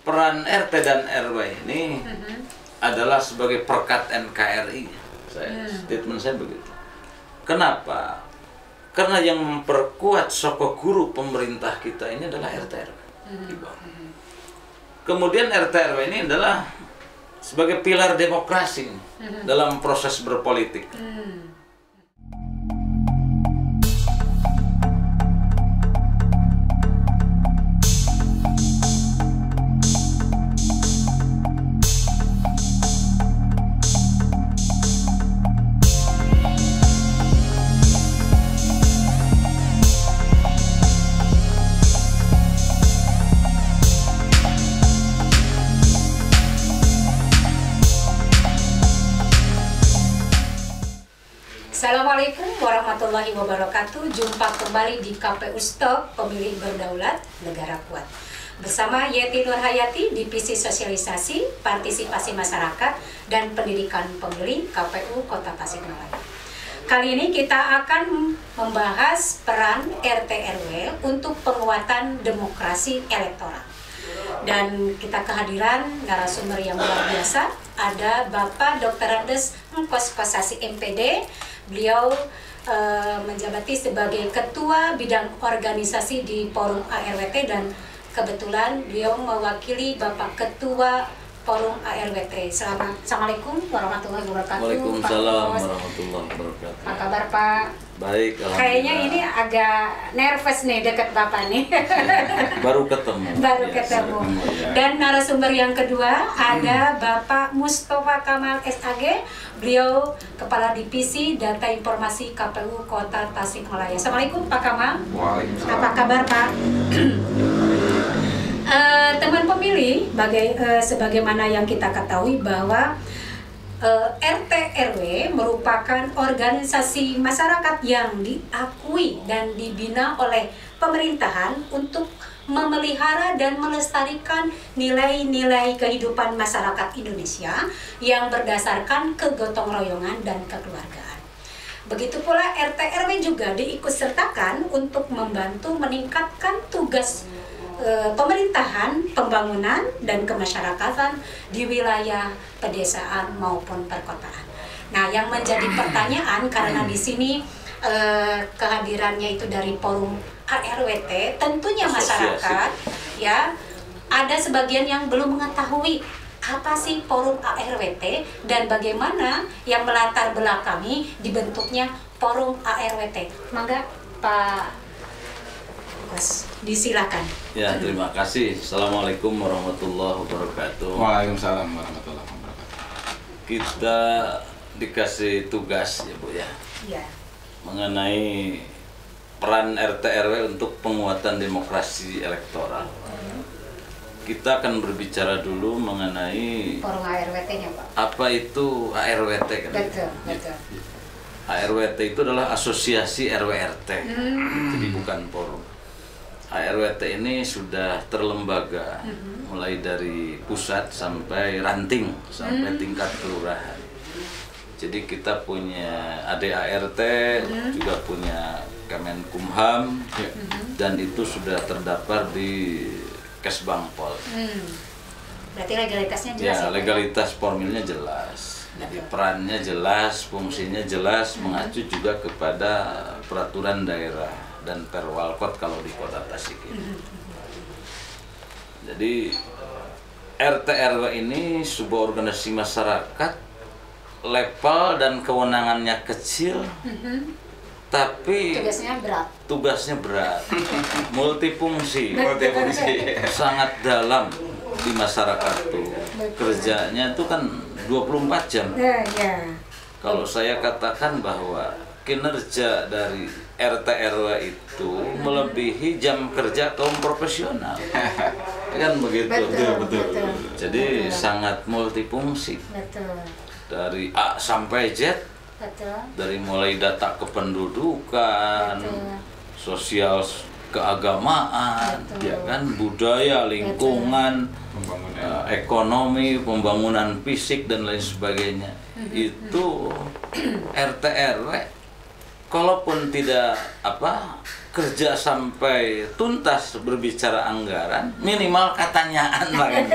peran RT dan RW ini adalah sebagai perkat NKRI. Statement saya begitu. Kenapa? Karena yang memperkuat sokok guru pemerintah kita ini adalah RT RW. Kemudian RT RW ini adalah sebagai pilar demokrasi dalam proses berpolitik. Assalamualaikum warahmatullahi wabarakatuh. Jumpa kembali di KPU Stop Pemilih Berdaulat Negara Kuat. Bersama Yeti Nurhayati, Divisi Sosialisasi, Partisipasi Masyarakat, dan Pendidikan Pemilih KPU Kota Tasikmalaya. Kali ini kita akan membahas peran RT RW untuk penguatan demokrasi elektoral. Dan kita kehadiran narasumber yang luar biasa, ada Bapak Dr. Andes Kospasasi MPD. Beliau menjabati sebagai Ketua Bidang Organisasi di Forum ARWT dan kebetulan beliau mewakili Bapak Ketua Forum ARWT. Assalamualaikum warahmatullahi wabarakatuh. Waalaikumsalam warahmatullahi wabarakatuh. Apa kabar Pak? Baik, alhamdulillah. Kayaknya ini agak nervous nih dekat Bapak nih. Baru ketemu. Baru ketemu. Dan narasumber yang kedua ada Bapak Mustafa Kamal SAG. Beliau Kepala Divisi Data Informasi KPU Kota Tasikmalaya. Assalamualaikum Pak Kamal. Waalaikumsalam. Apa kabar Pak? Teman pemilih, sebagaimana yang kita ketahui bahwa RT RW merupakan organisasi masyarakat yang diakui dan dibina oleh pemerintahan untuk memelihara dan melestarikan nilai-nilai kehidupan masyarakat Indonesia yang berdasarkan kegotong royongan dan kekeluargaan. Begitu pula RT RW juga diikutsertakan untuk membantu meningkatkan tugas pemerintahan, pembangunan, dan kemasyarakatan di wilayah pedesaan maupun perkotaan. Nah, yang menjadi pertanyaan karena di sini kehadirannya itu dari Forum ARWT, tentunya masyarakat ya ada sebagian yang belum mengetahui apa sih Forum ARWT dan bagaimana yang melatar belakangi dibentuknya Forum ARWT. Mangga Pak Gus, disilakan. Ya, terima kasih. Assalamualaikum warahmatullahi wabarakatuh. Waalaikumsalam warahmatullahi wabarakatuh. Kita dikasih tugas ya Bu ya, Ya. mengenai peran RT RW untuk penguatan demokrasi elektoral. Kita akan berbicara dulu mengenai Forum ARWT-nya Pak. apa itu ARWT kan? Betul, betul. ARWT itu adalah Asosiasi RW-RT, jadi bukan forum. ARWT ini sudah terlembaga, mulai dari pusat sampai ranting, sampai tingkat kelurahan. Jadi kita punya ADART, juga punya Kemenkumham, dan itu sudah terdaftar di Kesbangpol. Berarti legalitasnya jelas Ya, Pak? legalitas formilnya jelas. Jadi perannya jelas, fungsinya jelas, mengacu juga kepada peraturan daerah dan Perwalkot kalau di Kota Tasik ini. Jadi RT RW ini sebuah organisasi masyarakat, level dan kewenangannya kecil, tapi tugasnya berat, multifungsi, sangat dalam di masyarakat tuh. Kerjanya itu kan 24 jam. Kalau saya katakan bahwa kinerja dari RT RW itu melebihi jam kerja kaum profesional. Kan begitu. Betul. Jadi sangat multifungsi. Betul. Dari A sampai Z. Betul. Dari mulai data kependudukan, Betul. sosial keagamaan, Betul. ya kan, budaya, lingkungan, ekonomi, pembangunan fisik dan lain sebagainya. Itu RT RW kalaupun tidak kerja sampai tuntas berbicara anggaran, minimal katanyaan lah kan.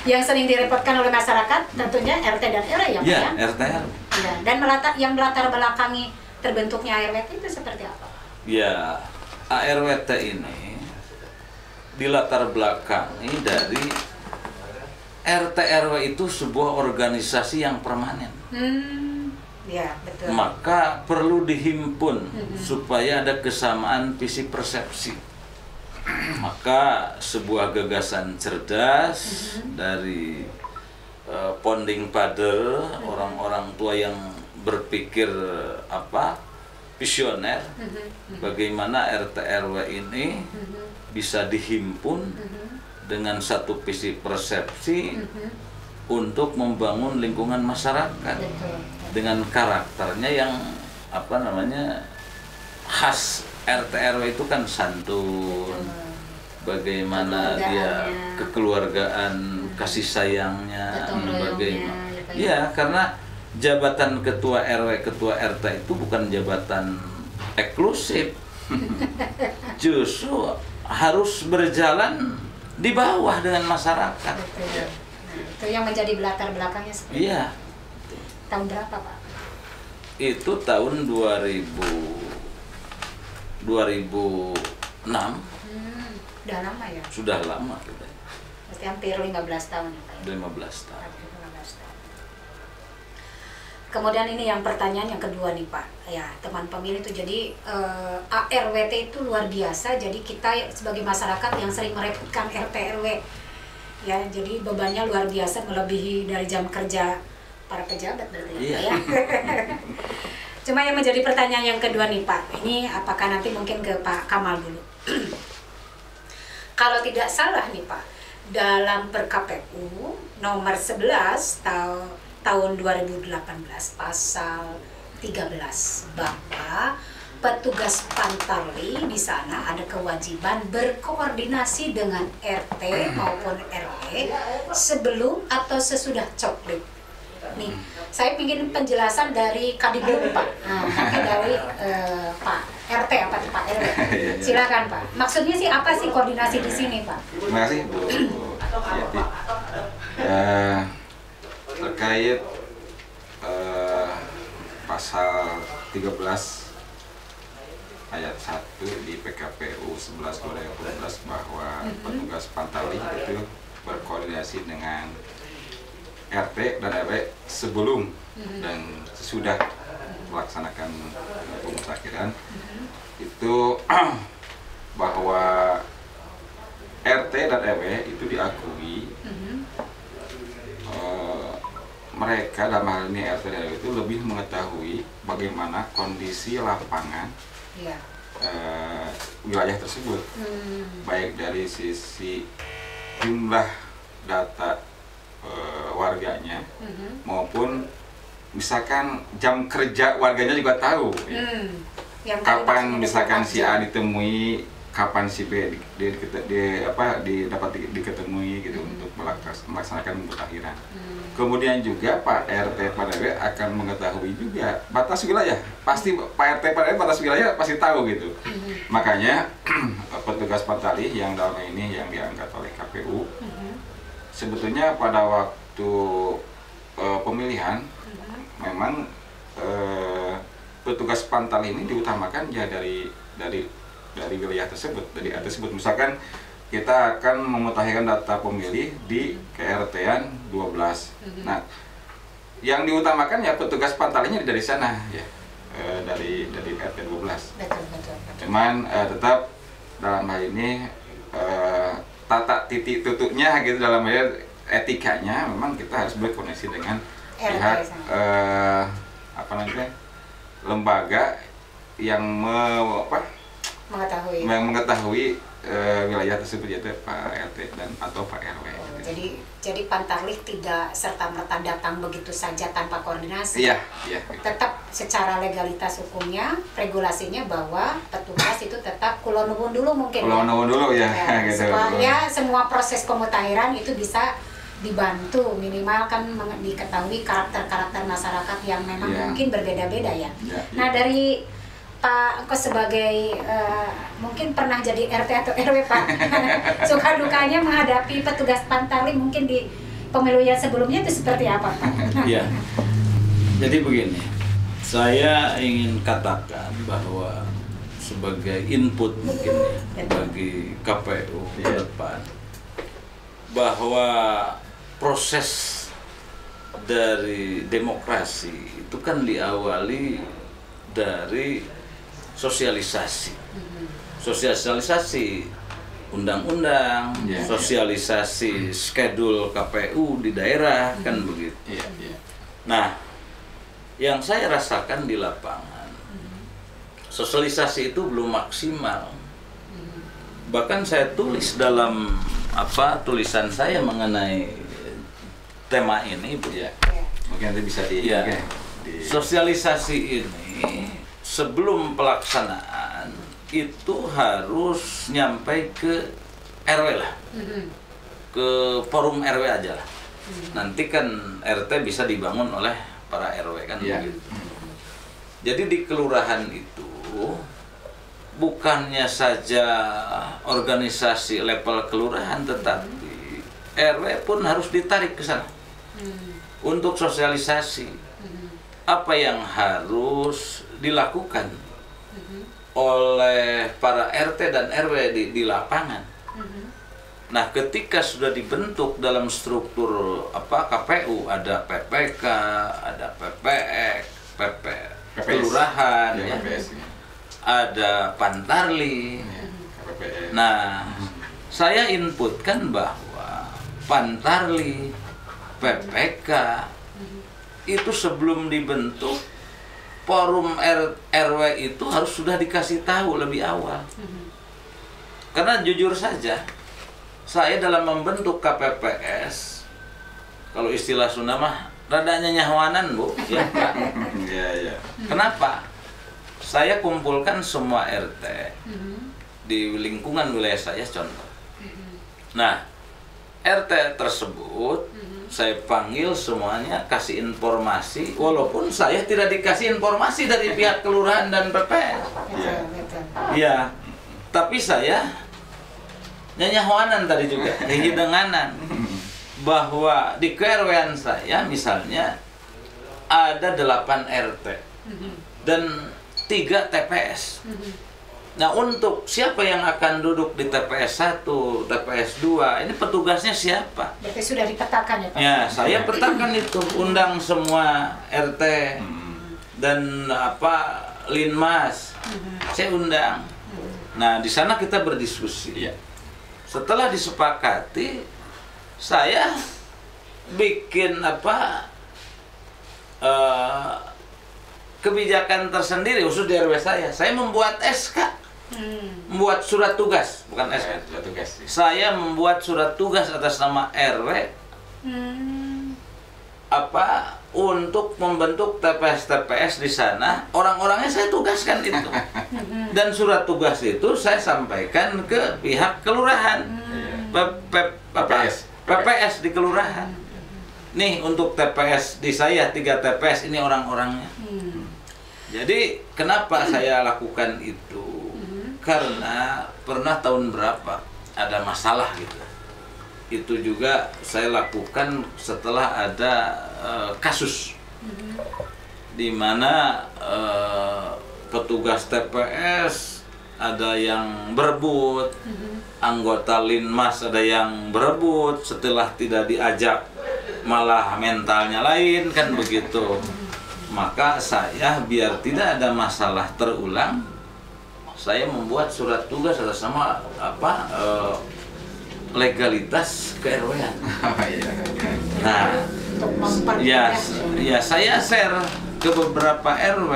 Yang sering direpotkan oleh masyarakat tentunya RT dan RW ya Pak Ya, ya? RT RW. Ya, dan yang melatar belakangi terbentuknya ARWT itu seperti apa? Ya, ARWT ini dilatar belakangi dari RT RW itu sebuah organisasi yang permanen. Ya, betul. Maka perlu dihimpun supaya ada kesamaan visi persepsi. Maka sebuah gagasan cerdas dari founding father, orang-orang tua yang berpikir visioner, bagaimana RT RW ini bisa dihimpun dengan satu visi persepsi untuk membangun lingkungan masyarakat dengan karakternya yang khas. RT RW itu kan santun, bagaimana dia kekeluargaan, kasih sayangnya, bagaimana ya, karena jabatan ketua RW, ketua RT itu bukan jabatan eksklusif. Justru harus berjalan di bawah dengan masyarakat. Betul. Nah, itu yang menjadi latar belakangnya seperti Iya. tahun berapa Pak? Itu tahun 2006. Udah lama ya? Sudah lama kita. Berarti hampir 15 tahun ya Pak ya? 15 tahun. Hampir 15 tahun. Kemudian ini yang pertanyaan yang kedua nih Pak. Ya, teman pemilih itu jadi ARWT itu luar biasa. Jadi kita sebagai masyarakat yang sering merepotkan RT RW. Ya, jadi bebannya luar biasa melebihi dari jam kerja para pejabat berarti Iya. ya. Cuma yang menjadi pertanyaan yang kedua nih Pak, ini apakah nanti mungkin ke Pak Kamal dulu. Kalau tidak salah nih Pak, dalam PerKPU nomor 11 tahun 2018 pasal 13 bahwa petugas Pantarli di sana ada kewajiban berkoordinasi dengan RT maupun RW sebelum atau sesudah coblos. Nih, saya ingin penjelasan dari Kadibdum Pak. Nah, nanti dari Pak RT apa Pak RW. Silakan Pak. Maksudnya sih apa sih koordinasi di sini Pak? Terima kasih Bu Yati. Terkait pasal 13 ayat 1 di PKPU 11 2012 bahwa petugas Pantarli itu berkoordinasi dengan RT dan RW sebelum dan sesudah melaksanakan pemutakhiran, itu bahwa RT dan RW itu diakui mereka dalam hal ini RT dan RW itu lebih mengetahui bagaimana kondisi lapangan wilayah tersebut, baik dari sisi jumlah data warganya maupun misalkan jam kerja warganya juga tahu ya. Kapan misalkan si A ditemui, kapan si B dapat diketemui gitu untuk melaksanakan pemutakhiran. Kemudian juga Pak RT Pak RW akan mengetahui juga batas wilayah. Pasti Pak RT Pak RW batas wilayah pasti tahu gitu. Makanya petugas Pantarli yang dalam ini yang diangkat oleh KPU sebetulnya pada waktu pemilihan memang petugas Pantarli ini diutamakan ya dari wilayah tersebut, dari RT tersebut. Misalkan kita akan memutakhirkan data pemilih di KRT-an 12. Nah, yang diutamakan ya petugas Pantarlinya dari sana ya, dari RT 12. Betul. Cuman tetap dalam hal ini tata titik tutupnya gitu, dalam hal etikanya memang kita harus berkoneksi dengan pihak lembaga yang mengetahui wilayah tersebut, yaitu Pak RT dan atau Pak RW. Jadi Pantarli tidak serta-merta datang begitu saja tanpa koordinasi. Iya. Tetap secara legalitas hukumnya, regulasinya bahwa petugas itu tetap kulonubun dulu mungkin. Kulonubun dulu ya. Gitu. Supaya semua proses pemutakhiran itu bisa dibantu, minimal kan diketahui karakter-karakter masyarakat yang memang mungkin berbeda-beda ya. Nah, dari Pak engkau sebagai mungkin pernah jadi RT atau RW Pak, suka dukanya menghadapi petugas Pantarli mungkin di pemilu yang sebelumnya itu seperti apa Pak? Iya, jadi begini, saya ingin katakan bahwa sebagai input mungkin ya, bagi KPU ke depan, bahwa proses dari demokrasi itu kan diawali dari sosialisasi, sosialisasi undang-undang, sosialisasi schedule KPU di daerah, kan begitu. Nah, yang saya rasakan di lapangan, sosialisasi itu belum maksimal. Bahkan saya tulis dalam tulisan saya mengenai tema ini, Bu. Ya. Mungkin nanti bisa sosialisasi ini sebelum pelaksanaan itu harus nyampe ke RW lah, ke forum RW aja lah. Nanti kan RT bisa dibangun oleh para RW kan begitu. Jadi di kelurahan itu bukannya saja organisasi level kelurahan, tetapi RW pun harus ditarik ke sana untuk sosialisasi apa yang harus dilakukan oleh para RT dan RW di lapangan. Nah, ketika sudah dibentuk dalam struktur KPU, ada PPK, ada PPX, kelurahan, ya, ada Pantarli. Nah, saya inputkan bahwa Pantarli, PPK itu sebelum dibentuk forum RW itu harus sudah dikasih tahu lebih awal. Karena jujur saja, saya dalam membentuk KPPS, kalau istilah Sunda mah radanya nyawanan, Bu. Ya, Pak. Iya. Kenapa? Saya kumpulkan semua RT di lingkungan wilayah saya, contoh. Nah, RT tersebut saya panggil semuanya, kasih informasi, walaupun saya tidak dikasih informasi dari pihak kelurahan dan PPS. Iya. Tapi saya nyanyahoanan tadi juga, hidenganan, bahwa di KRW-an saya misalnya ada 8 RT dan 3 TPS. Nah, untuk siapa yang akan duduk di TPS 1, TPS 2, ini petugasnya siapa? Berarti sudah dipetakan ya Pak? Ya, saya petakan itu, undang semua RT dan Linmas, saya undang. Nah, di sana kita berdiskusi. Setelah disepakati, saya bikin kebijakan tersendiri khusus di RW saya. Saya membuat SK. Membuat surat tugas, bukan SK. Saya membuat surat tugas atas nama RW untuk membentuk TPS di sana. Orang-orangnya saya tugaskan itu. Dan surat tugas itu saya sampaikan ke pihak kelurahan. PPS di kelurahan. Nih, untuk TPS di saya 3 TPS ini orang-orangnya. Jadi kenapa saya lakukan itu? Karena pernah tahun berapa ada masalah gitu. Itu juga saya lakukan setelah ada kasus di mana petugas TPS ada yang berebut, anggota Linmas ada yang berebut, setelah tidak diajak malah mentalnya lain, kan begitu. Maka saya biar tidak ada masalah terulang, saya membuat surat tugas atas nama legalitas ke-RW-an. Nah, ya saya share ke beberapa RW,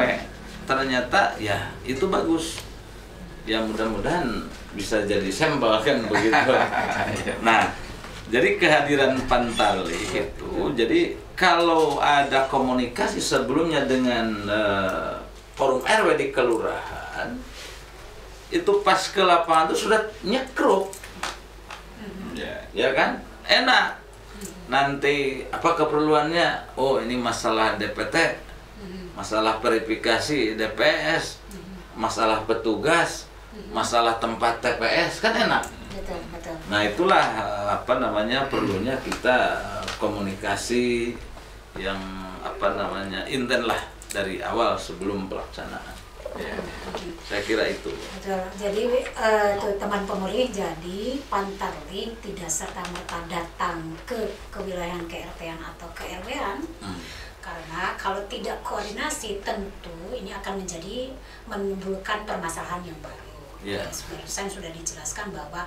ternyata ya itu bagus. Ya mudah-mudahan bisa jadi sampel, kan begitu. Nah, jadi kehadiran Pantarli itu, jadi kalau ada komunikasi sebelumnya dengan forum RW di kelurahan, itu pas ke lapangan itu sudah nyekruk, ya kan, enak. Nanti apa keperluannya? Oh, ini masalah DPT, masalah verifikasi DPS, masalah petugas, masalah tempat TPS kan enak. Betul, betul. Nah itulah apa namanya perlunya kita komunikasi yang apa namanya intent lah dari awal sebelum pelaksanaan. Ya, saya kira itu. Betul. Jadi tuh, teman pemulih, jadi Pantarlih tidak serta-merta datang ke wilayahan KRT-an atau ke RW-an. Karena kalau tidak koordinasi tentu ini akan menimbulkan permasalahan yang baru. Yeah. Barusan sudah dijelaskan bahwa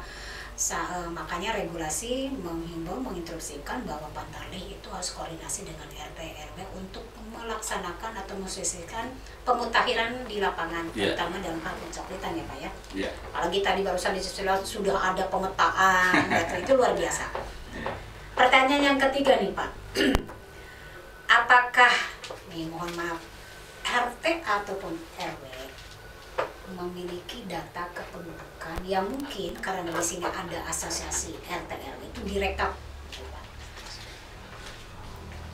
makanya regulasi menghimbau, menginstruksikan bahwa Pantarlih itu harus koordinasi dengan RT RW untuk melaksanakan atau mensosialisasikan pemutakhiran di lapangan, terutama dalam hal pencapretan ya Pak ya. Yeah. Apalagi tadi barusan dijelaskan sudah ada pemetaan, itu luar biasa. Pertanyaan yang ketiga nih Pak, apakah nih mohon maaf RT ataupun RW memiliki data kependudukan yang mungkin karena di sini ada asosiasi RT RW itu direkap,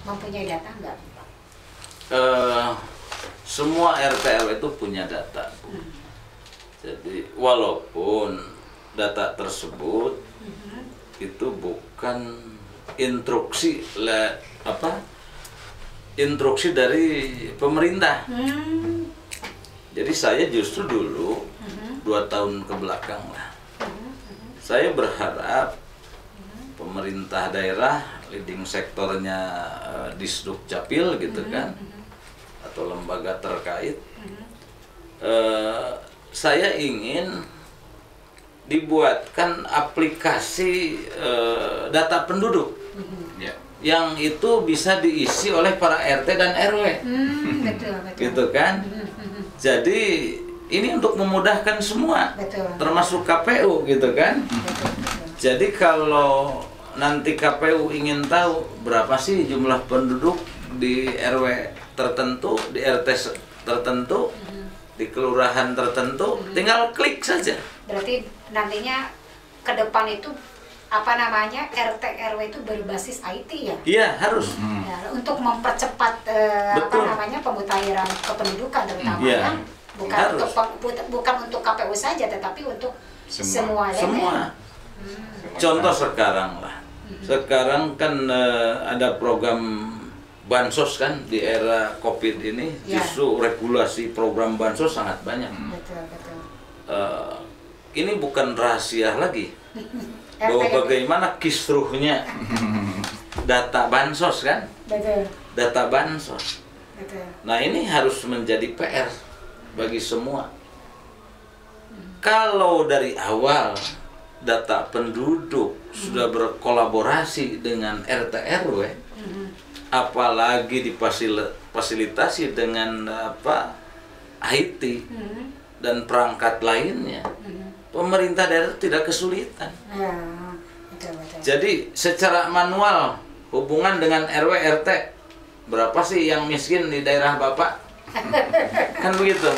mempunyai data enggak Pak? Semua RT RW itu punya data. Jadi walaupun data tersebut itu bukan instruksi instruksi dari pemerintah. Jadi saya justru dulu 2 tahun ke belakang lah, saya berharap pemerintah daerah, leading sektornya Disduk Capil gitu kan, atau lembaga terkait, saya ingin dibuatkan aplikasi data penduduk yang itu bisa diisi oleh para RT dan RW, Betul. gitu kan. Jadi ini untuk memudahkan semua, termasuk KPU gitu kan. Jadi kalau nanti KPU ingin tahu berapa sih jumlah penduduk di RW tertentu, di RT tertentu, di kelurahan tertentu, tinggal klik saja. Berarti nantinya ke depan itu apa namanya RT RW itu berbasis IT ya? Iya, harus. Ya, untuk mempercepat apa namanya pemutakhiran kependudukan terutama ya. Bukan untuk KPU saja tetapi untuk semua. Contoh sekarang lah. Sekarang kan ada program bansos kan di era Covid ini, justru regulasi program bansos sangat banyak. Betul. Ini bukan rahasia lagi. Bahwa bagaimana kisruhnya data bansos kan? Data bansos. Nah, ini harus menjadi PR bagi semua. Kalau dari awal data penduduk sudah berkolaborasi dengan RT RW, apalagi difasilitasi dengan IT dan perangkat lainnya, pemerintah daerah tidak kesulitan. Jadi secara manual hubungan dengan RW RT, berapa sih yang miskin di daerah Bapak? Kan begitu.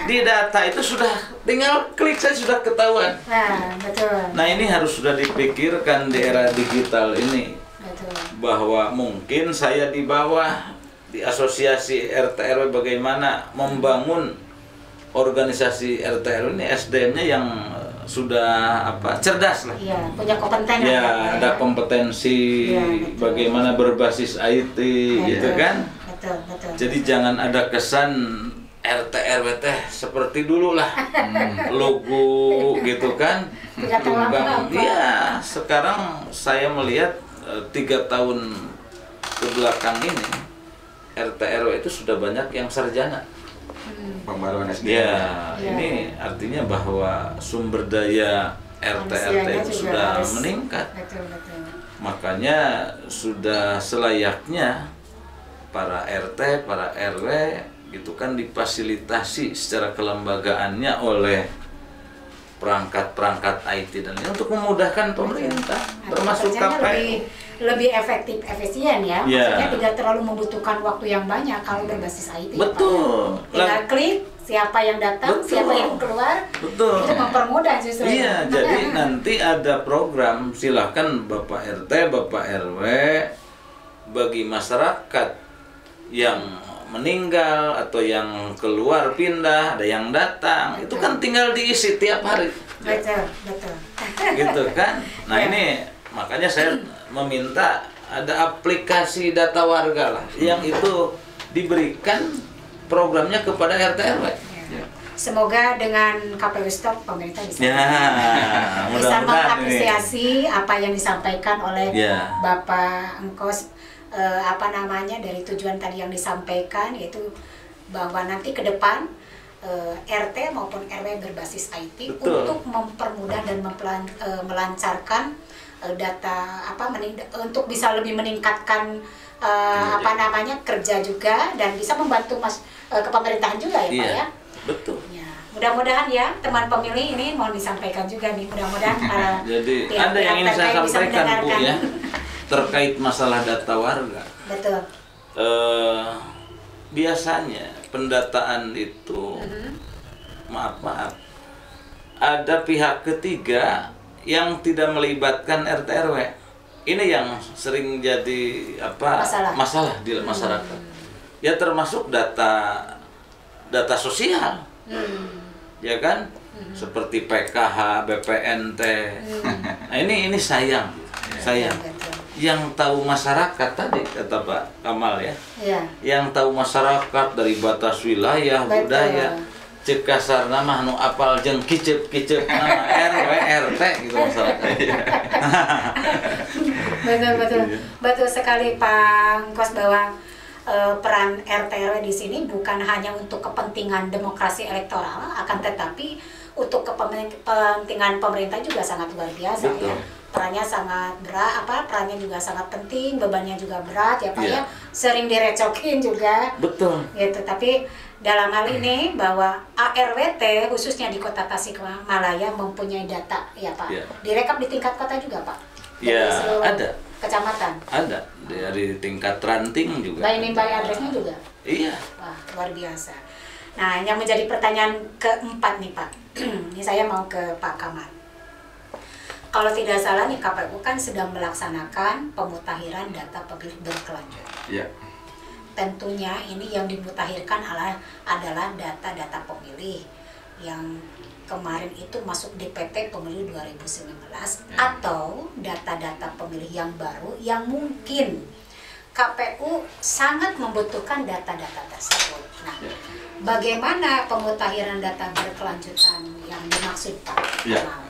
Di data itu sudah tinggal klik saja sudah ketahuan. Nah, ini harus sudah dipikirkan di era digital ini. Bahwa mungkin saya di bawah di asosiasi RT RW bagaimana membangun organisasi RT RW ini SDM-nya yang sudah cerdas lah. Iya, punya kompetensi. Ya, ada kompetensi bagaimana berbasis IT gitu kan. Betul. Jadi jangan ada kesan RT RW teh seperti dulu lah, logo gitu kan. Iya, sekarang saya melihat 3 tahun ke belakang ini RT RW itu sudah banyak yang sarjana. Pembaruan SDM. Ini artinya bahwa sumber daya RT RT itu sudah meningkat. Makanya sudah selayaknya para RT, para RW gitu kan difasilitasi secara kelembagaannya oleh perangkat-perangkat IT dan ini untuk memudahkan pemerintah, termasuk KPU. Lebih efektif, efisien ya. Maksudnya tidak terlalu membutuhkan waktu yang banyak kalau berbasis IT. Betul. Tinggal klik siapa yang datang, siapa yang keluar. Betul. Itu mempermudah justru. Iya, jadi nanti ada program, silahkan Bapak RT, Bapak RW bagi masyarakat yang meninggal atau yang keluar pindah, ada yang datang, itu kan tinggal diisi tiap hari. Betul. Gitu kan. Nah, ini makanya saya meminta ada aplikasi data warga lah yang itu diberikan programnya kepada RT RW. Semoga dengan KPU Stop pemerintah bisa mudah-mudahan mengapresiasi apa yang disampaikan oleh Ya. Bapak Engkos, dari tujuan tadi yang disampaikan, yaitu bahwa nanti ke depan RT maupun RW berbasis IT. Betul. Untuk mempermudah dan melancarkan data untuk bisa lebih meningkatkan kerja juga, dan bisa membantu kepemerintahan juga ya Pak ya. Betul. Ya, mudah-mudahan ya teman pemilih ini mau disampaikan juga nih, mudah-mudahan para Jadi pihak ada yang ingin saya terkait bisa sampaikan Bu mendengarkan. ya, terkait masalah data warga. Betul. Biasanya pendataan itu maaf ada pihak ketiga yang tidak melibatkan RT RW. Ini yang sering jadi masalah di masyarakat. Ya termasuk data sosial, ya kan, seperti PKH, BPNT. Nah ini sayang. Yang tahu masyarakat tadi kata Pak Kamal ya, yang tahu masyarakat dari batas wilayah, budaya, cek kasar nama nu apal jeung kicep nama RW RT gitu masyarakat. Betul sekali Pak Engkos, bahwa peran RT RW di sini bukan hanya untuk kepentingan demokrasi elektoral, akan tetapi untuk kepentingan pemerintah juga sangat luar biasa. Betul. Ya. Perannya sangat berat, perannya juga sangat penting, bebannya juga berat ya Pak ya. Sering direcokin juga. Betul. Gitu. Tapi dalam hal ini bahwa ARWT khususnya di Kota Tasikmalaya mempunyai data ya Pak. Direkap di tingkat kota juga Pak. Ya, ada. Kecamatan. Ada dari tingkat ranting juga. By name by address-nya juga. Iya. Wah, luar biasa. Nah, yang menjadi pertanyaan keempat nih Pak. Ini saya mau ke Pak Kamal. Kalau tidak salah nih, KPU kan sedang melaksanakan pemutahiran data pemilih berkelanjutan. Iya. Tentunya ini yang dimutakhirkan adalah data-data pemilih yang kemarin itu masuk DPT pemilu 2019 atau data-data pemilih yang baru yang mungkin KPU sangat membutuhkan data-data tersebut. Nah, bagaimana pemutakhiran data berkelanjutan yang dimaksud Pak? Terima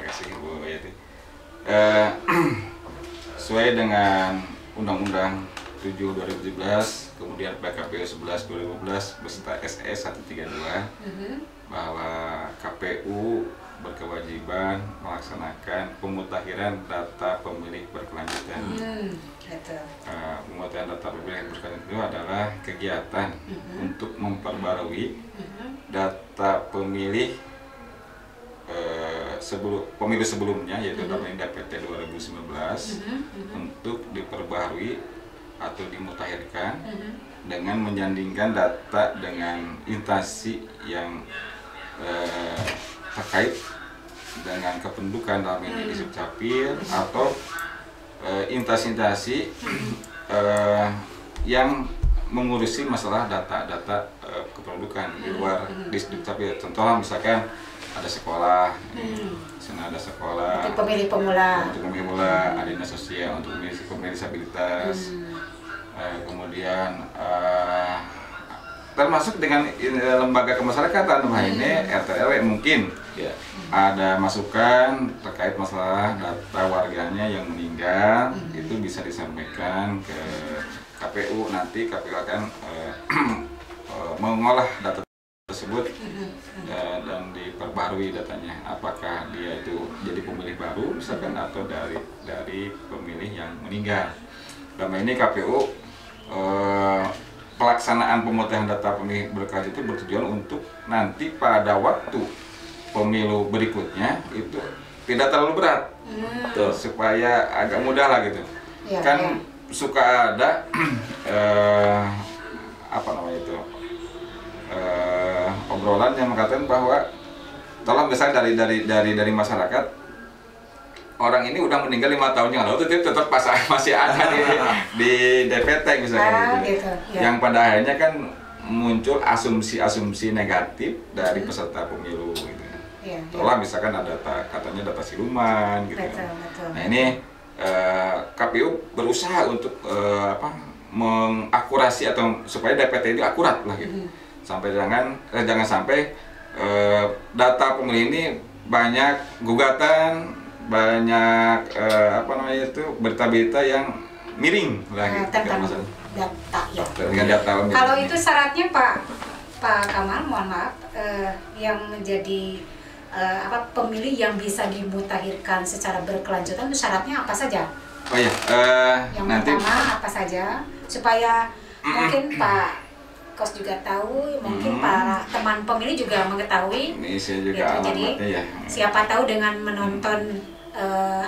kasih Bu Yati. Sesuai dengan Undang-Undang 7 2017, kemudian PKPU 11 2015 beserta SE 132, bahwa KPU berkewajiban melaksanakan pemutakhiran data pemilih berkelanjutan. Pemutakhiran data pemilih berkelanjutan itu adalah kegiatan untuk memperbarui data pemilih pemilu sebelumnya, yaitu DPT 2019, untuk diperbarui atau dimutakhirkan dengan menyandingkan data dengan instansi yang terkait dengan kependudukan, dalam ini di Dukcapil atau instansi-instansi yang mengurusi masalah data-data kependudukan di luar di Dukcapil. Contoh misalkan ada sekolah, sana ada sekolah untuk pemilih pemula, ada dinas sosial untuk pemilih disabilitas, kemudian termasuk dengan lembaga kemasyarakatan. Ini RT RW mungkin ada masukan terkait masalah data warganya yang meninggal, itu bisa disampaikan ke KPU. Nanti KPU akan mengolah data tersebut dan diperbarui datanya, apakah dia itu jadi pemilih baru misalkan atau dari pemilih yang meninggal. Dalam ini KPU pelaksanaan pemutakhiran data pemilih berkelanjutan itu bertujuan untuk nanti pada waktu pemilu berikutnya itu tidak terlalu berat, supaya agak mudah lah gitu. Suka ada obrolan yang mengatakan bahwa tolong misalnya dari masyarakat orang ini udah meninggal 5 tahun yang lalu, tetap masih ada di DPT misalnya gitu. Ya. Yang pada akhirnya kan muncul asumsi-asumsi negatif dari peserta pemilu gitu. Ya, Seolah misalkan ada katanya data siluman gitu. Betul. Nah ini KPU berusaha untuk mengakurasi atau supaya DPT itu akurat lah gitu. Sampai jangan sampai data pemilih ini banyak gugatan, banyak berita-berita yang miring lah gitu. Tentang data ya. Dengan data. Kalau itu syaratnya Pak Kamal, mohon maaf, yang menjadi pemilih yang bisa dimutakhirkan secara berkelanjutan itu syaratnya apa saja? Oh ya, yang nanti pertama apa saja supaya mungkin Pak Kos juga tahu, mungkin para teman pemilih juga mengetahui. Ini saya juga gitu. Jadi ya. siapa tahu dengan menonton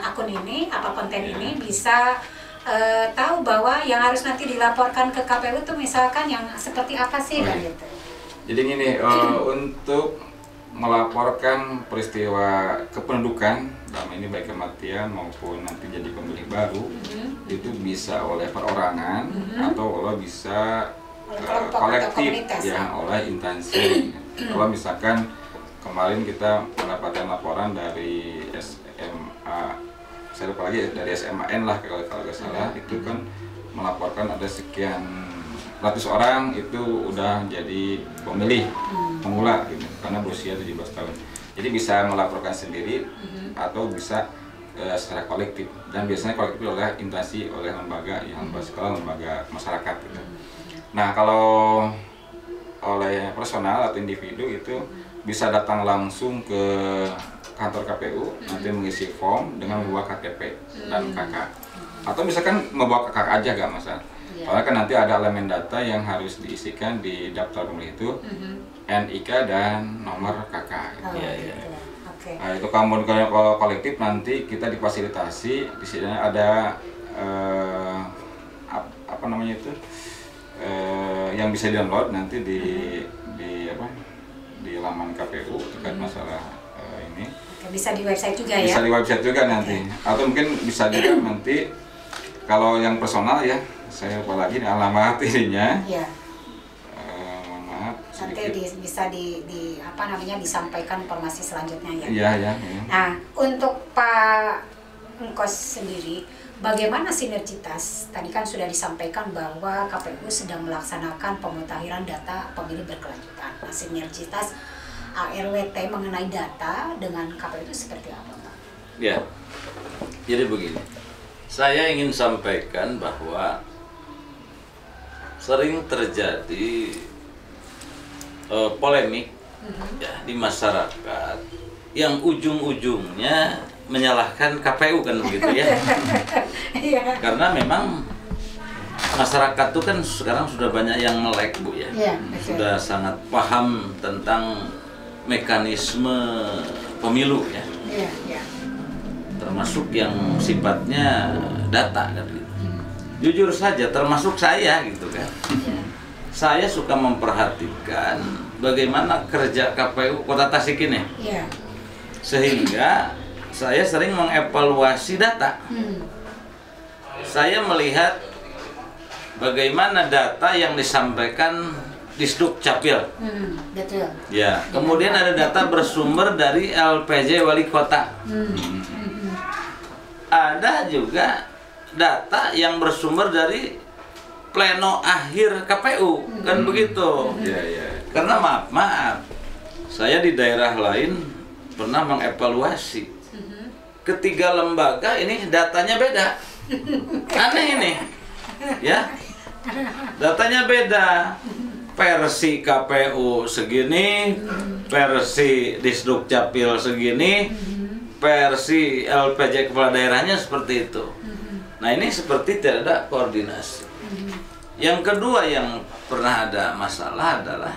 akun ini, konten ini bisa tahu bahwa yang harus nanti dilaporkan ke KPU itu misalkan yang seperti apa sih kan gitu. Jadi gini, untuk melaporkan peristiwa kependudukan, dalam ini baik kematian maupun nanti jadi pemilih baru, itu bisa oleh perorangan atau bisa kolektif ya, oleh instansi. Kalau misalkan kemarin kita mendapatkan laporan dari SMA, saya lupa lagi dari SMAN lah kalau nggak salah, itu kan melaporkan ada sekian ratus orang itu udah jadi pemilih pemula gitu, karena berusia 17 tahun. Jadi bisa melaporkan sendiri atau bisa secara kolektif, dan biasanya kolektif oleh instansi, oleh lembaga yang berskala lembaga masyarakat gitu. Nah kalau oleh personal atau individu itu bisa datang langsung ke kantor KPU, nanti mengisi form dengan membawa KTP dan KK, atau misalkan membawa KK aja gak masalah. Soalnya kan nanti ada elemen data yang harus diisikan di daftar pemilih itu, NIK dan nomor KK. Okay. Nah itu kalau kolektif nanti kita difasilitasi, di sini ada yang bisa di-download nanti di laman KPU terkait masalah ini. Bisa di website juga ya? Bisa di website juga nanti, atau mungkin bisa juga nanti kalau yang personal ya, saya lupa lagi alamat ininya. Iya. Maaf. Nanti bisa disampaikan informasi selanjutnya ya. Iya. Nah, untuk Pak Engkos sendiri, bagaimana sinergitas? Tadi kan sudah disampaikan bahwa KPU sedang melaksanakan pemutakhiran data pemilih berkelanjutan. Nah, sinergitas ARWT mengenai data dengan KPU itu seperti apa, Pak? Ya, jadi begini. Saya ingin sampaikan bahwa sering terjadi polemik ya, di masyarakat yang ujung-ujungnya menyalahkan KPU kan begitu ya. Karena memang masyarakat itu kan sekarang sudah banyak yang melek Bu ya. Sudah sangat paham tentang mekanisme pemilu ya. Termasuk yang sifatnya data kan gitu. Jujur saja termasuk saya gitu kan. Saya suka memperhatikan bagaimana kerja KPU Kota Tasik ini. Sehingga saya sering mengevaluasi data. Saya melihat bagaimana data yang disampaikan di Sdukcapil. Betul. Ya, kemudian ada data bersumber dari LPJ Wali Kota. Ada juga data yang bersumber dari pleno akhir KPU, kan begitu. Karena maaf, saya di daerah lain pernah mengevaluasi. Ketiga lembaga ini datanya beda. Aneh ini. Ya. Datanya beda. Versi KPU segini, versi Disdukcapil segini, versi LPJ kepala daerahnya seperti itu. Nah ini seperti tidak ada koordinasi. Yang kedua yang pernah ada masalah adalah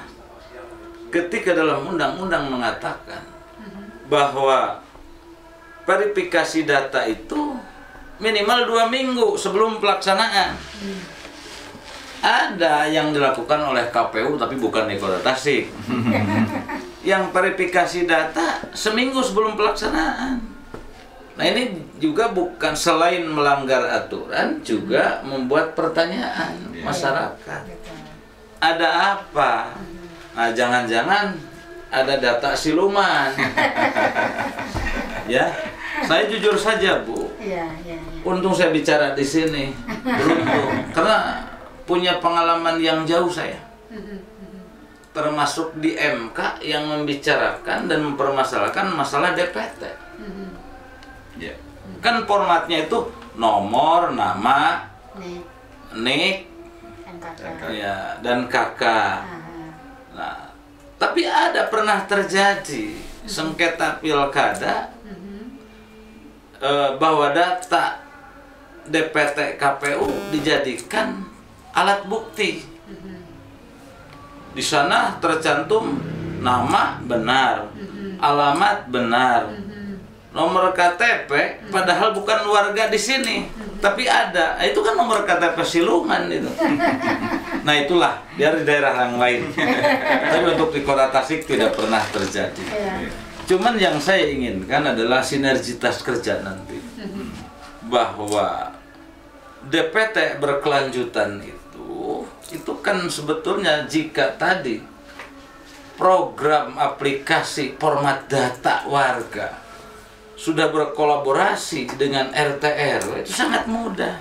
ketika dalam undang-undang mengatakan bahwa verifikasi data itu minimal 2 minggu sebelum pelaksanaan. Ada yang dilakukan oleh KPU tapi bukan di Kota Tasik. Yang verifikasi data seminggu sebelum pelaksanaan. Nah ini juga bukan selain melanggar aturan, juga membuat pertanyaan masyarakat. Ada apa? Nah jangan-jangan ada data siluman. Ya, saya jujur saja Bu. Untung saya bicara di sini, beruntung karena punya pengalaman yang jauh saya. Termasuk di MK yang membicarakan dan mempermasalahkan masalah DPT. Ya. Kan formatnya itu nomor, nama, nik, ya, dan KK. Nah, tapi ada pernah terjadi sengketa pilkada bahwa data DPT KPU dijadikan alat bukti. Di sana tercantum nama benar, alamat benar, nomor KTP padahal bukan warga di sini, tapi ada. Itu kan nomor KTP siluman itu. Nah itulah dari daerah yang lain. Tapi untuk di Kota Tasik tidak pernah terjadi. Cuman yang saya inginkan adalah sinergitas kerja nanti, bahwa DPT berkelanjutan itu kan sebetulnya jika tadi program aplikasi format data warga sudah berkolaborasi dengan RT RW itu sangat mudah.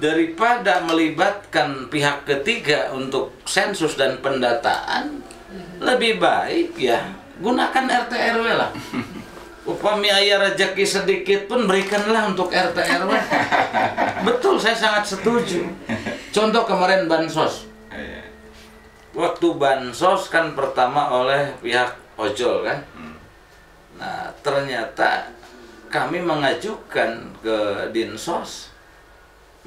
Daripada melibatkan pihak ketiga untuk sensus dan pendataan, lebih baik ya gunakan RT RW lah. Upami aya rezeki sedikit pun berikanlah untuk RT RW. Betul, saya sangat setuju. Contoh kemarin bansos. Waktu bansos kan pertama oleh pihak ojol kan. Nah ternyata kami mengajukan ke Dinsos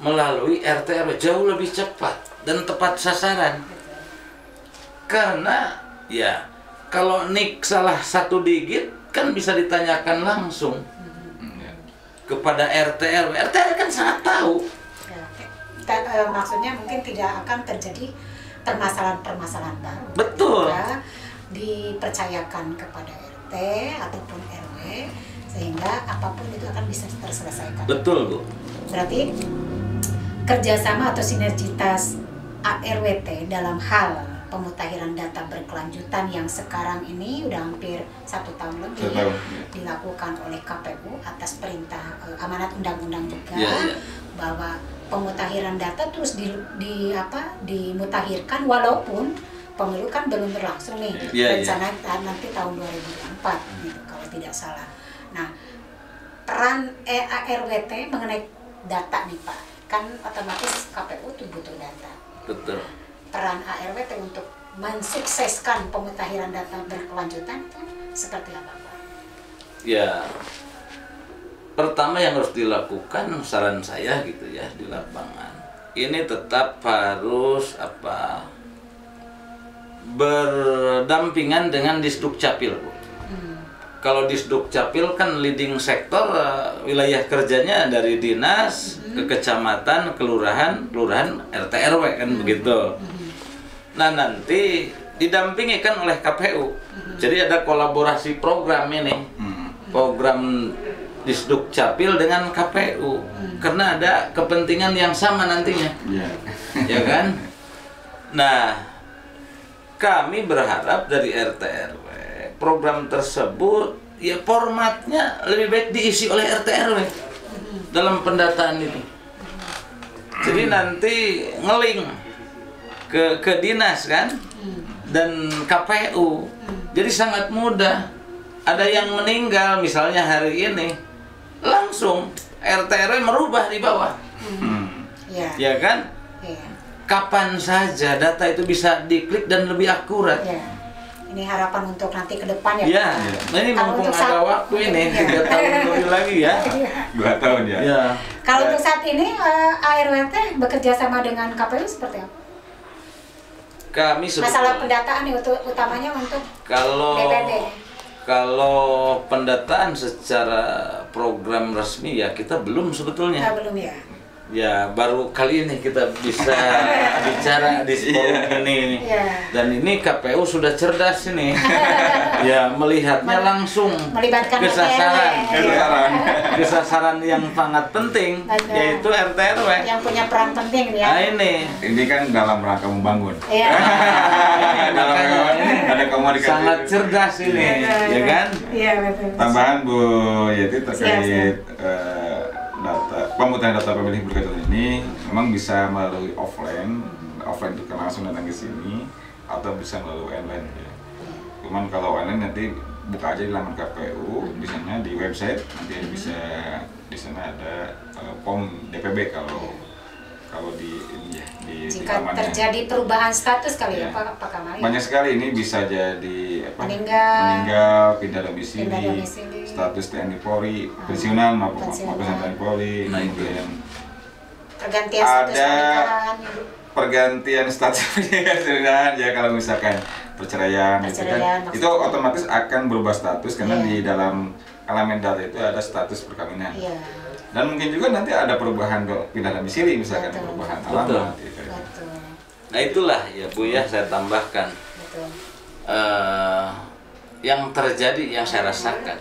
melalui RT RW jauh lebih cepat dan tepat sasaran. Karena ya kalau nik salah satu digit kan bisa ditanyakan langsung kepada RT RW. RT RW kan sangat tahu. Maksudnya mungkin tidak akan terjadi permasalahan-permasalahan baru. Betul. Dipercayakan kepada RT ataupun RW sehingga apapun itu akan bisa terselesaikan. Betul Bu. Berarti kerjasama atau sinergitas ARWT dalam hal pemutakhiran data berkelanjutan yang sekarang ini udah hampir 1 tahun lebih dilakukan oleh KPU atas perintah amanat undang-undang juga, bahwa pemutakhiran data terus dimutakhirkan walaupun pemilu kan belum berlangsung nih, rencana nanti tahun 2024 gitu kalau tidak salah. Nah peran ARWT mengenai data nih Pak, kan otomatis KPU tuh butuh data. Betul. Peran ARWT untuk mensukseskan pemutakhiran data berkelanjutan itu seperti apa Pak? Ya, pertama yang harus dilakukan saran saya gitu ya di lapangan, ini tetap harus berdampingan dengan Disduk Capil Bu. Kalau Disduk Capil kan leading sektor, wilayah kerjanya dari dinas ke kecamatan, kelurahan, RT RW kan begitu. Nah nanti didampingi kan oleh KPU. Jadi ada kolaborasi program ini, program Disduk Capil dengan KPU, karena ada kepentingan yang sama nantinya, ya kan? Nah kami berharap dari RT RW program tersebut ya formatnya lebih baik diisi oleh RT RW dalam pendataan itu. Jadi nanti ngeling ke dinas kan dan KPU. Jadi sangat mudah. Ada yang meninggal misalnya hari ini, langsung RT RW merubah di bawah. Ya kan? Kapan saja data itu bisa diklik dan lebih akurat. Ini harapan untuk nanti ke depan ya. Iya. Nah ini mumpung ada waktu ini 3 tahun lebih lagi ya. 2 tahun ya. Kalau untuk saat ini ARWT bekerja sama dengan KPU seperti apa? Kami masalah pendataan nih utamanya untuk DPT. Kalau pendataan secara program resmi ya kita belum sebetulnya. Belum ya. Ya baru kali ini kita bisa bicara di forum ini. Dan ini KPU sudah cerdas ini. Ya melihatnya langsung melibatkan ke sasaran yang sangat penting, yaitu RT RW yang punya peran penting ya. Nah ini kan dalam rangka membangun. Iya. Ada komunikasi sangat cerdas ini, ya kan? Iya betul. Tambahan Bu Yeti terkait pemungutan data pemilih berkaitan ini memang bisa melalui offline itu kan langsung datang ke sini atau bisa melalui online ya. Cuman kalau online nanti buka aja di laman KPU di sana di website nanti bisa di sana ada form DPB kalau di jika lamannya. terjadi perubahan status kali ya Pak Kamal. Banyak sekali ini bisa jadi meninggal, pindah domisili, status TNI Polri, pensiunan maupun TNI Polri, kemudian pergantian status pernikahan. Pergantian status pernikahan ya kalau misalkan perceraian gitu kan, itu otomatis akan berubah status karena di dalam elemen data itu ada status perkawinan. Dan mungkin juga nanti ada perubahan pindah domisili misalkan perubahan alamat. Nah itulah ya Bu ya saya tambahkan. Yang terjadi yang saya rasakan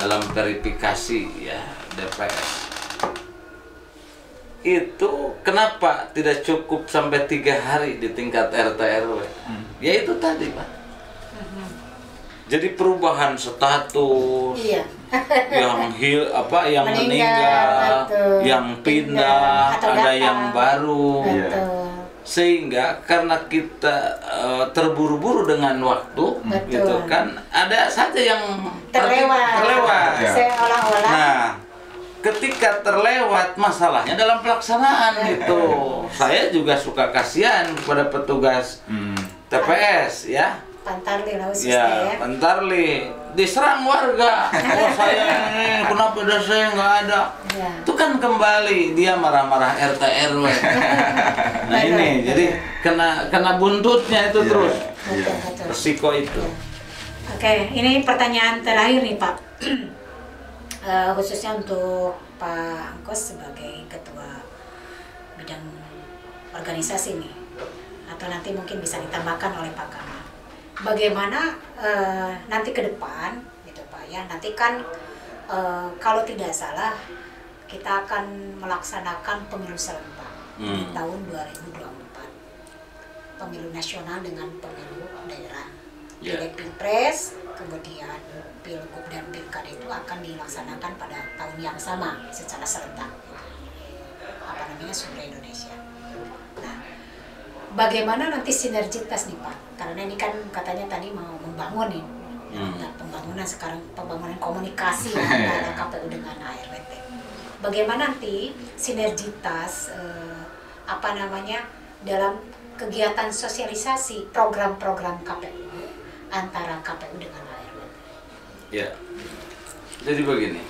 dalam verifikasi ya DPS itu kenapa tidak cukup sampai 3 hari di tingkat RT RW? Ya itu tadi Pak. Jadi perubahan status, yang meninggal, yang pindah, ada yang baru. Sehingga karena kita terburu-buru dengan waktu, gitu kan, ada saja yang terlewat. Seolah-olah. Nah, ketika terlewat masalahnya dalam pelaksanaan gitu. Saya juga suka kasihan kepada petugas TPS ya. Pantarli lah khususnya ya. Pantarli diserang warga. Saya ini kenapa saya nggak ada? Itu kan kembali dia marah-marah RT RW. Nah ini jadi kena buntutnya itu terus. Resiko itu. Oke, ini pertanyaan terakhir nih Pak. Khususnya untuk Pak Angkos sebagai ketua bidang organisasi nih, atau nanti mungkin bisa ditambahkan oleh Pak Kamal. Bagaimana nanti ke depan, gitu Pak ya? Nanti kan kalau tidak salah kita akan melaksanakan pemilu serentak di tahun 2024, pemilu nasional dengan pemilu daerah. Pileg Pilpres, kemudian Pilgub dan Pilkada itu akan dilaksanakan pada tahun yang sama secara serentak, seluruh Indonesia. Nah, bagaimana nanti sinergitas nih Pak? Karena ini kan katanya tadi mau membangun nih, pembangunan sekarang, pembangunan komunikasi antara KPU dengan ARWT. Bagaimana nanti sinergitas dalam kegiatan sosialisasi program-program KPU antara KPU dengan ARWT? Ya, jadi begini,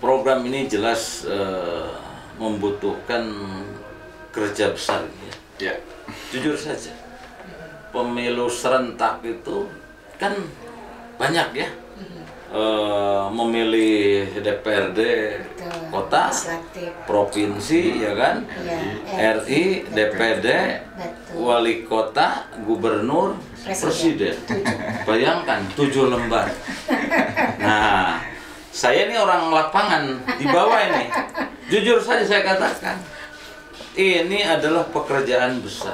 program ini jelas membutuhkan kerja besar ya. Jujur saja, pemilu serentak itu kan banyak ya, memilih DPRD kota, provinsi ya kan, RI, DPD, wali kota, gubernur, presiden. Bayangkan 7 lembar. Nah, saya ini orang lapangan di bawah ini. Jujur saja saya katakan, ini adalah pekerjaan besar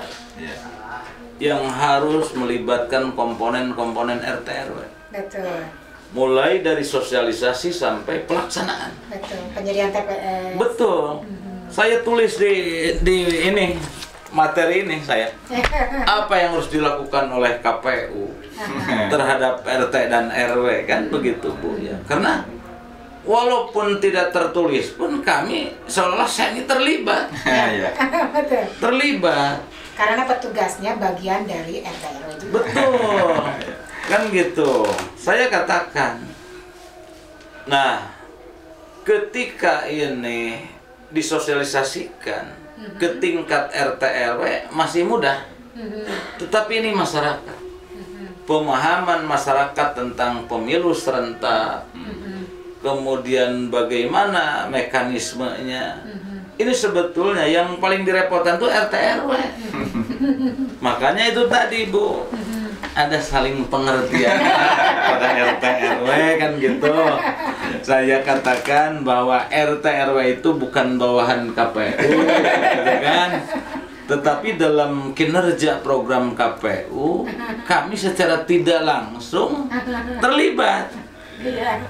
yang harus melibatkan komponen-komponen RT RW. Betul. Mulai dari sosialisasi sampai pelaksanaan. Betul. Penyediaan TPS. Betul. Saya tulis di ini materi ini saya. Apa yang harus dilakukan oleh KPU terhadap RT dan RW kan begitu Bu ya. Karena walaupun tidak tertulis pun kami seolah saya ini terlibat. Terlibat. Karena petugasnya bagian dari RT RW juga. Betul. Kan gitu. Saya katakan. Nah, ketika ini disosialisasikan ke tingkat RT RW masih mudah. Tetapi ini masyarakat. Pemahaman masyarakat tentang pemilu serentak. Kemudian bagaimana mekanismenya, ini sebetulnya yang paling direpotkan tuh RT RW. Makanya itu tadi Bu, ada saling pengertian pada RT RW kan gitu. Saya katakan bahwa RT RW itu bukan bawahan KPU, gitu kan? Tetapi dalam kinerja program KPU, kami secara tidak langsung terlibat.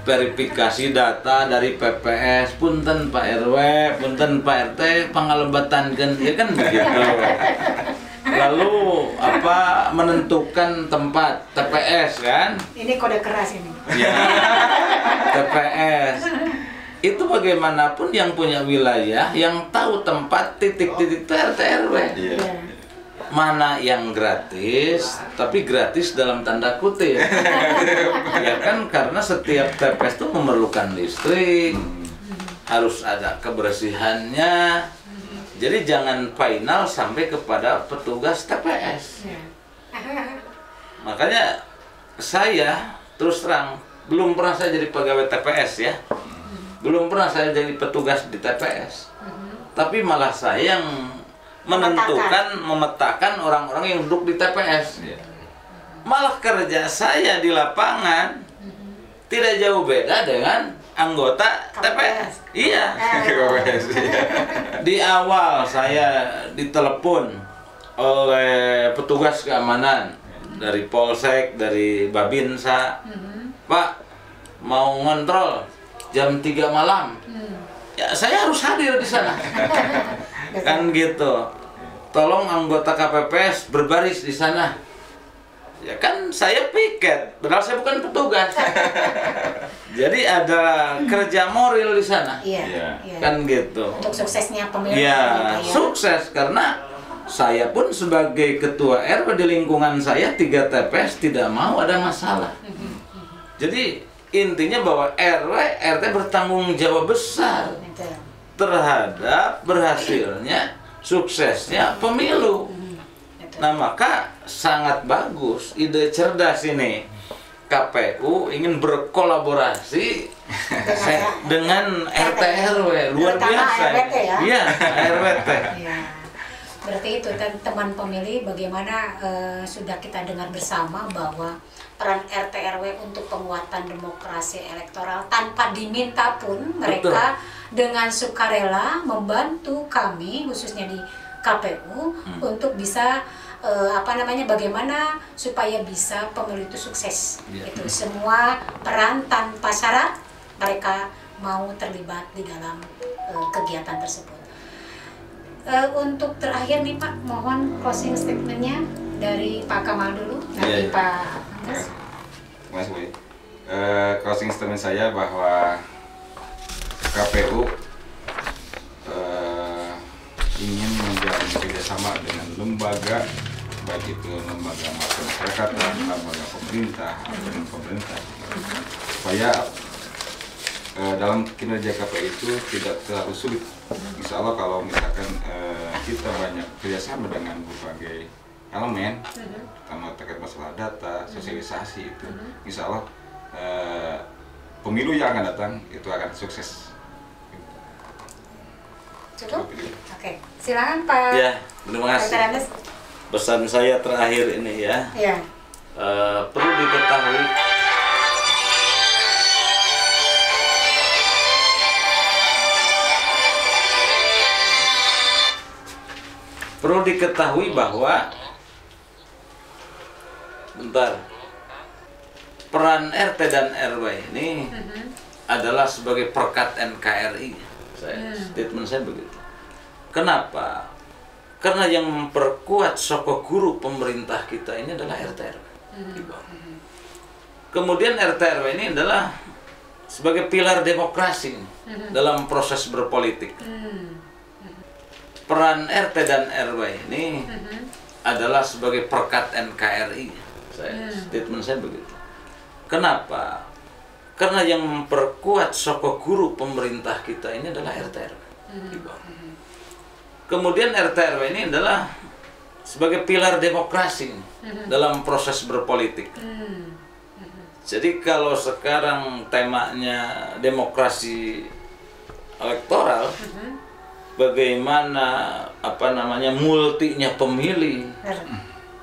Verifikasi data dari PPS, punten Pak RW, punten Pak RT, pangalebatan kan, ya kan begitu. Lalu apa menentukan tempat TPS kan? Ini kode keras ini. Ya, TPS. Itu bagaimanapun yang punya wilayah, yang tahu tempat titik-titik RT RW. Iya. Mana yang gratis, tapi gratis dalam tanda kutip. Ya kan, karena setiap TPS itu memerlukan listrik, harus ada kebersihannya. Jadi jangan final sampai kepada petugas TPS. Makanya saya terus terang belum pernah saya jadi pegawai TPS ya. Belum pernah saya jadi petugas di TPS. Tapi malah saya yang memetakan orang-orang yang duduk di TPS. Malah kerja saya di lapangan tidak jauh beda dengan anggota TPS. Iya. Di awal saya ditelepon oleh petugas keamanan dari Polsek, dari Babinsa. Pak, mau ngontrol jam 3 malam. Ya, saya harus hadir di sana. Kan gitu. Tolong anggota KPPS berbaris di sana. Ya kan saya piket, padahal saya bukan petugas. Jadi ada kerja moral di sana. Iya. Kan gitu. Untuk suksesnya pemilu. Ya, gitu ya. sukses karena saya pun sebagai ketua RW di lingkungan saya 3 TPS tidak mau ada masalah. Jadi intinya bahwa RW RT bertanggung jawab besar terhadap berhasilnya, suksesnya pemilu. Nah, maka sangat bagus, ide cerdas ini. KPU ingin berkolaborasi dengan RT RW, luar biasa. RWT ya? Iya, RWT. Ya. Berarti itu teman pemilih bagaimana sudah kita dengar bersama bahwa peran RT RW untuk penguatan demokrasi elektoral tanpa diminta pun mereka dengan sukarela membantu kami khususnya di KPU untuk bisa bagaimana supaya bisa pemilu itu sukses. Itu semua peran tanpa syarat mereka mau terlibat di dalam kegiatan tersebut. Untuk terakhir nih Pak, mohon closing statementnya dari Pak Kamal dulu, nanti Pak Agus. Mas Boy, closing statement saya bahwa KPU ingin menjalin kerjasama dengan lembaga, baik itu lembaga masyarakat dan lembaga pemerintah, dengan pemerintah, supaya dalam kinerja KPU itu tidak terlalu sulit. Insya Allah kalau misalkan kita banyak kerjasama dengan berbagai elemen, terutama terkait masalah data, sosialisasi itu, insya Allah pemilu yang akan datang itu akan sukses. Cukup? Oke, silakan Pak. Ya, terima kasih. Pesan saya terakhir ini ya. Perlu diketahui bahwa peran RT dan RW ini adalah sebagai perkat NKRI. Statement saya begitu. Kenapa? Karena yang memperkuat sokok guru pemerintah kita ini adalah RT RW. Kemudian RT RW ini adalah sebagai pilar demokrasi dalam proses berpolitik. Peran RT dan RW ini adalah sebagai perkat NKRI. Statement saya begitu. Kenapa? Karena yang memperkuat sokok guru pemerintah kita ini adalah RT RW. Kemudian RT RW ini adalah sebagai pilar demokrasi dalam proses berpolitik. Jadi kalau sekarang temanya demokrasi elektoral, bagaimana multinya pemilih,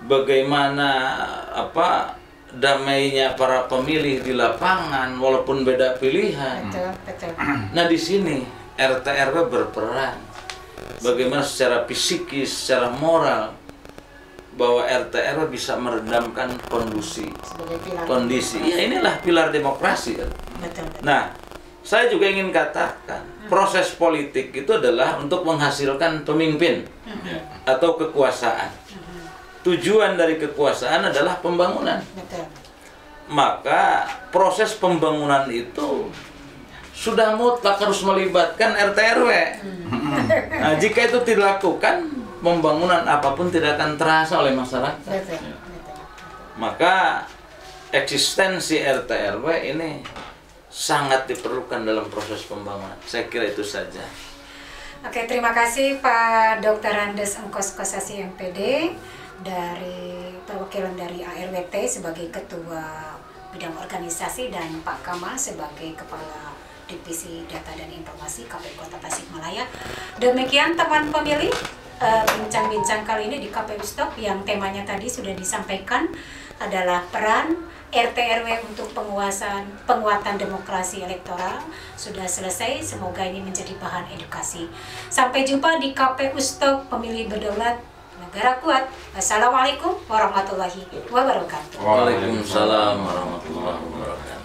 bagaimana damainya para pemilih di lapangan walaupun beda pilihan. Betul. Nah di sini RT RW berperan bagaimana secara psikis, secara moral bahwa RT RW bisa meredamkan kondisi. Ya inilah pilar demokrasi kan. Betul. Nah, saya juga ingin katakan proses politik itu adalah untuk menghasilkan pemimpin atau kekuasaan. Tujuan dari kekuasaan adalah pembangunan. Betul. Maka proses pembangunan itu sudah mutlak harus melibatkan RT RW. Nah, jika itu dilakukan, pembangunan apapun tidak akan terasa oleh masyarakat. Betul. Maka eksistensi RT RW ini sangat diperlukan dalam proses pembangunan. Saya kira itu saja. Oke, terima kasih Pak Dr. Andes Engkos Kosasi MPD dari perwakilan dari ARWT sebagai Ketua Bidang Organisasi dan Pak Kamal sebagai Kepala Divisi Data dan Informasi KPU Kota Tasikmalaya. Demikian teman pemilih, bincang-bincang kali ini di KPU Stop yang temanya tadi sudah disampaikan adalah peran RT RW untuk penguatan demokrasi elektoral sudah selesai. Semoga ini menjadi bahan edukasi. Sampai jumpa di KPU Stop Pemilih Berdaulat Negara Kuat. Wassalamualaikum warahmatullahi wabarakatuh. Waalaikumsalam warahmatullahi wabarakatuh.